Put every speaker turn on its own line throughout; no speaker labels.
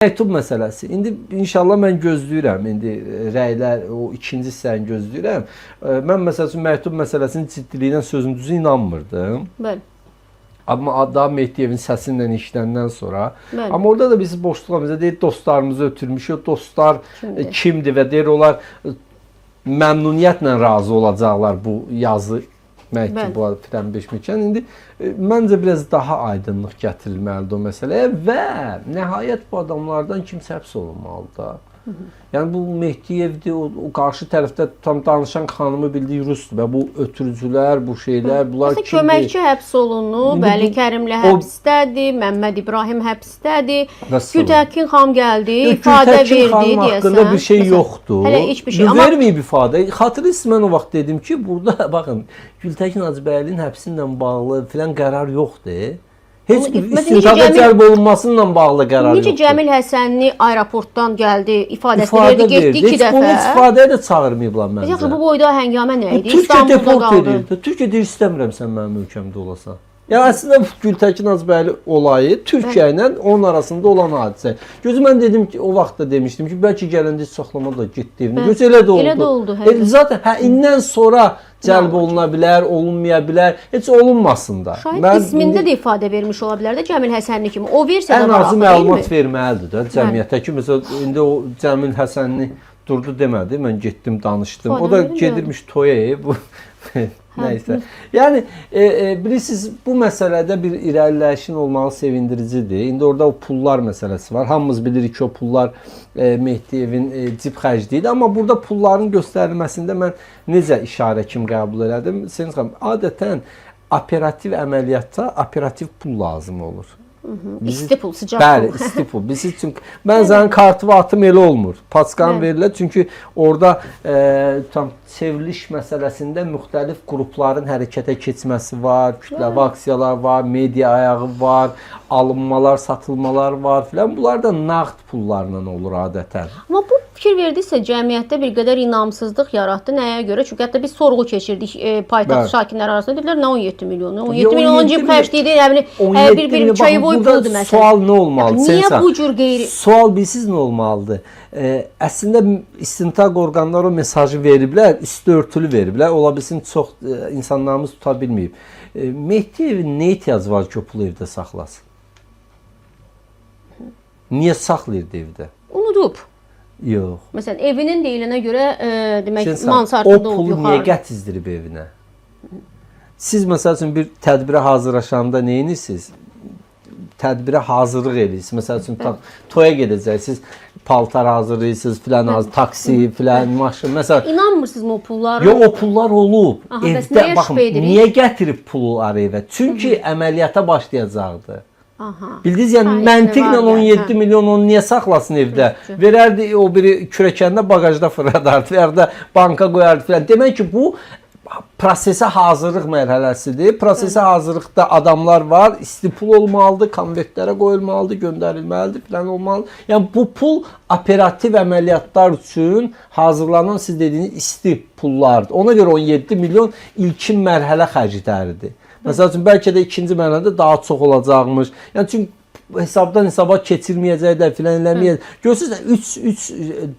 Məktub məsələsi. İndi inşallah mən gözləyirəm. İndi rəylər, o ikinci hissəni gözləyirəm. Mən məsəl üçün məktub məsələsinin ciddiliyinə sözün düzü inanmırdım.
Bəli.
Amma daha Mehdiyevin səsindən işləndən sonra.
Bəli.
Amma orada da biz boşluğumuzda deyir, dostlarımızı ötürmüşük. Dostlar kimdir və deyir, onlar məmnuniyyətlə razı olacaqlar bu yazı məktubu filan beşməkən. İndi məncə biraz daha aydınlıq gətirilməlidir o məsələyə və nəhayət bu adamlardan kimsə həbs olunmalıdır da. Yəni bu Mehdiyevdir, o qarşı tərəfdə tam danışan xanımı bildiyi Rusdur və bu ötürücülər, bu şeylər, bunlar kimdir?
Köməkçi həbs olunub, Vəli Kərimli həbsdədir, Məmməd İbrahim həbsdədir. Gültəkin xanım gəldi, ifadə verdi deyəsən.
Gültəkin xanım haqqında bir şey yoxdur.
Hələ heç bir şey.
Verməyib ifadə. Xatırlayırsınız, mən o vaxt dedim ki, burada baxın, Gültəkin Hacıbəylinin həbsi ilə bağlı filan qərar yoxdur. Heç bir istintaqa cəlb olunmasıyla bağlı qərar yoxdur.
Necə Cəmil Həsənli aeroportdan gəldi, ifadəsini verdi, getdi 2 dəfə.
Heç istifadəyə də çağırmayıblar məncə.
Yaxşı, bu boyda həngamə nə idi?
Türkiyə deport edirdi. Türkiyə deyir, istəmirəm sən mənim ölkəmdə olasan. Yəni əslində Gültəkin Hacıbəyli olayı Türkiyə ilə onun arasında olan hadisə. Gözü mən dedim ki, o vaxt da demişdim ki, bəlkə gələndə heç saxlama da getdi evinə. Göz elə də oldu.
Elə də oldu.
Zaten indən sonra cəlb oluna bilər, olunmaya bilər, heç olunmasın da.
Şahid qismində də ifadə vermiş ola bilər də Cəmil Həsənli kimi. O versə də
ən azı məlumat verməlidir də cəmiyyətə ki, məsələn indi o Cəmil Həsənli durdu demədi, mən getdim danışdım. O da gedirmiş toya bu nəysə. Yəni bilirsiniz, bu məsələdə bir irəliləyişin olmağı sevindiricidir. İndi orada o pullar məsələsi var. Hamımız bilirik ki, o pullar Mehdiyevin cib xərcliyidir. Amma burada pulların göstərilməsində mən necə işarə kimi qəbul elədim? Sayın xanım, adətən operativ əməliyyatda operativ pul lazım olur.
İsti pul, sıcaq pul.
Bəli, isti pul. Biz üçün mən sənin kartımı atım elə olmur. Paçkan verilir. Çünki orada tam çevriliş məsələsində müxtəlif qrupların hərəkətə keçməsi var, kütləvi aksiyalar var, media ayağı var, alınmalar, satılmalar var filan. Bunlar da nağd pullarla olur adətən.
Amma bu fikir verdiksə cəmiyyətdə bir qədər inamsızlıq yaratdı. Nəyə görə? Çünki hətta biz sorğu keçirdik paytaxt sakinləri arasında. Dedilər, nə 17 milyonu? 17 milyon cib xərcliydi. Yəni bir çayı boy puldur məsələn.
Sual nə olmalıdır?
Niyə bu cür qeyri?
Sual bilsiz nə olmalıdır? Əslində istintaq orqanları o mesajı veriblər, üstü örtülü veriblər. Ola bilsin çox insanlarımız tuta bilməyib. Mehdiyevin nə ehtiyacı var ki, o pulu evdə saxlasın? Niyə saxlayırdı evdə?
Unudub.
Yox.
Məsələn, evinin deyilinə görə demək mansardında olub
yuxarı. O pulu niyə gətizdirib evinə? Siz məsəl üçün bir tədbirə hazırlaşanda nə edirsiniz? Tədbirə hazırlıq edirsiniz. Məsəl üçün toya gedəcəksiniz, paltar hazırlayırsınız, filan taksi, filan maşın. Məsələn,
inanmırsınızmı o pullara?
Yox, o pullar olub. Evdə baxın, niyə gətirib pulları evə? Çünki əməliyyata başlayacaqdı. Bildiniz, yəni məntiqlə 17 milyon onu niyə saxlasın evdə? Verərdi o biri kürəkəndə bagajda fırladardı və ya da banka qoyardı filan. Demək ki, bu prosesə hazırlıq mərhələsidir. Prosesə hazırlıqda adamlar var, isti pul olmalıdır, konvertlərə qoyulmalıdır, göndərilməlidir filan olmalıdır. Yəni bu pul operativ əməliyyatlar üçün hazırlanan siz dediyiniz isti pullardır. Ona görə 17 milyon ilkin mərhələ xərcləridir. Məsəl üçün bəlkə də ikinci mərhələdə daha çox olacaqmış. Yəni çünki hesabdan hesaba keçirməyəcəklər filan eləməyəcək. Görürsünüz 3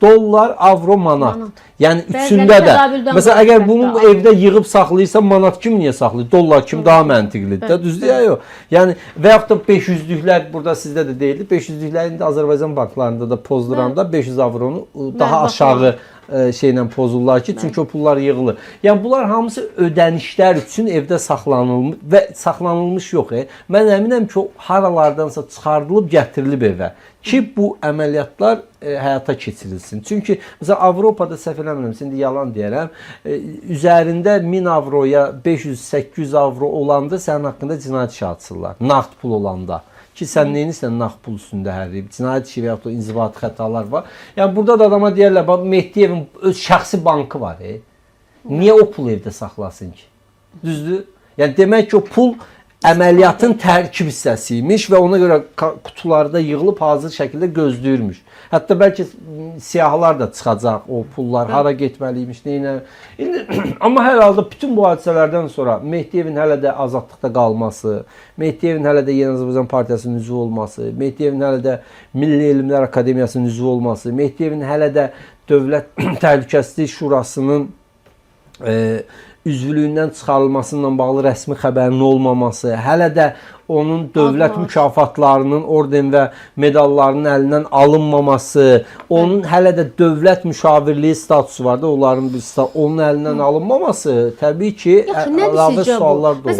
dollar, avro, manat. Yəni üçündə də. Məsələn, əgər bunu evdə yığıb saxlayırsa manat kimi niyə saxlayır? Dollar kimi daha məntiqlidir də, düzdür ya yox? Yəni və yaxud da 500'lüklər burada sizdə də deyildi. 500'lüklər indi Azərbaycan banklarında da pozduranda 500 avronu daha aşağı şeylə pozurlar ki, çünki o pullar yığılır. Yəni bunlar hamısı ödənişlər üçün evdə saxlanılmış və saxlanılmış yox. Mən əminəm ki, o haralardansa çıxardılıb gətirilib evə ki, bu əməliyyatlar həyata keçirilsin. Çünki məsələn Avropada səhv eləmirəmsə, indi yalan deyərəm, üzərində 1000 avroya 500-800 avro olanda sənin haqqında cinayət işi açırlar. Nağd pul olanda. Ki sən neyinsən nağd pul üstündə hərliyib, cinayət işi və ya da inzibati xətalar var. Yəni burada da adama deyərlər, bax Mehdiyevin öz şəxsi bankı var. Niyə o pul evdə saxlasın ki? Düzdür? Yəni demək ki, o pul əməliyyatın tərkib hissəsiymiş və ona görə qutularda yığılıb hazır şəkildə gözləyirmiş. Hətta bəlkə siyahılar da çıxacaq, o pullar hara getməliymiş, neyinə. Amma hər halda bütün bu hadisələrdən sonra Mehdiyevin hələ də azadlıqda qalması, Mehdiyevin hələ də Yeni Azərbaycan Partiyasının üzvü olması, Mehdiyevin hələ də Milli Elmlər Akademiyasının üzvü olması, Mehdiyevin hələ də Dövlət Təhlükəsizlik Şurasının üzvlüyündən çıxarılmasıyla bağlı rəsmi xəbərinin olmaması, hələ də onun dövlət mükafatlarının, orden və medallarının əlindən alınmaması, onun hələ də dövlət müşavirliyi statusu var da, onların bir onun əlindən alınmaması təbii ki, əlavə suallar doğurur.